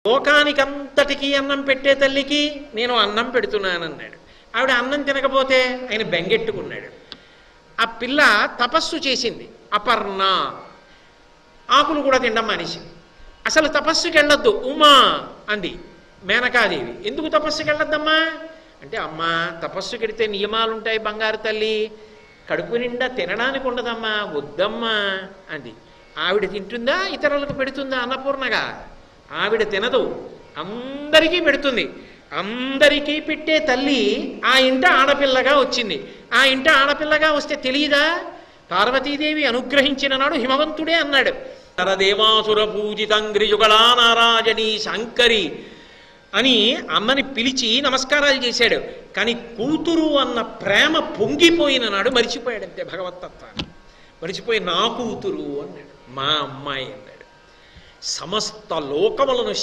లోకానికంతటికీ అన్నం పెట్టే తల్లికి నేను అన్నం పెడుతున్నానన్నాడు. ఆవిడ అన్నం తినకపోతే ఆయన బెంగెట్టుకున్నాడు. ఆ పిల్ల తపస్సు చేసింది, అపర్ణ, ఆకులు కూడా తినడం మానేసింది. అసలు తపస్సుకి వెళ్ళొద్దు ఉమా అంది మేనకాదేవి. ఎందుకు తపస్సుకి వెళ్ళొద్దమ్మా అంటే, అమ్మా తపస్సుకి వెడితే నియమాలు ఉంటాయి బంగారు తల్లి, కడుపు నిండా తినడానికి ఉండదమ్మా, వద్దమ్మా అంది. ఆవిడ తింటుందా, ఇతరులకు పెడుతుందా అన్నపూర్ణగా? ఆవిడ తినదు, అందరికీ పెడుతుంది. అందరికీ పెట్టే తల్లి ఆ ఇంట ఆడపిల్లగా వచ్చింది. ఆ ఇంట ఆడపిల్లగా వస్తే తెలియదా? పార్వతీదేవి అనుగ్రహించిన నాడు హిమవంతుడే అన్నాడు, నరదేవాసుర పూజితంగ్రియుగళా నారాయణీ శంకరి అని అమ్మని పిలిచి నమస్కారాలు చేశాడు. కానీ కూతురు అన్న ప్రేమ పొంగిపోయిన నాడు మరిచిపోయాడంతే భగవత్తత్వాన్ని. మరిచిపోయి నా కూతురు అన్నాడు, మా అమ్మాయి అన్నాడు. సమస్త లోకములను